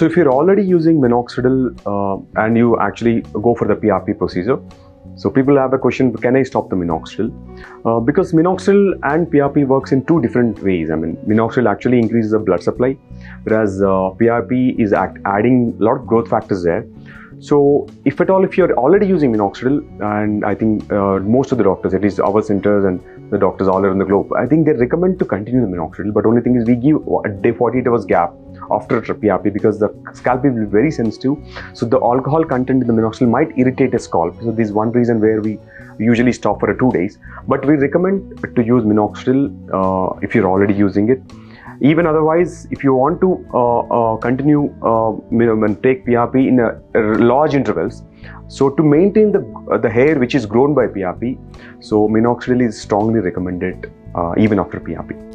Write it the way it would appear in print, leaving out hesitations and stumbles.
So if you're already using minoxidil and you actually go for the PRP procedure, so people have a question, can I stop the minoxidil? Because minoxidil and PRP works in two different ways. I mean, minoxidil actually increases the blood supply, whereas PRP is adding a lot of growth factors there. So if you're already using minoxidil, and I think most of the doctors, at least our centers and the doctors all around the globe, I think they recommend to continue the minoxidil, but only thing is we give a day 48 hours gap after PRP because the scalp will be very sensitive. So the alcohol content in the minoxidil might irritate a scalp. So this is one reason where we usually stop for 2 days. But we recommend to use minoxidil if you're already using it. Even otherwise, if you want to continue and take PRP in large intervals, so to maintain the hair which is grown by PRP, so minoxidil is strongly recommended even after PRP.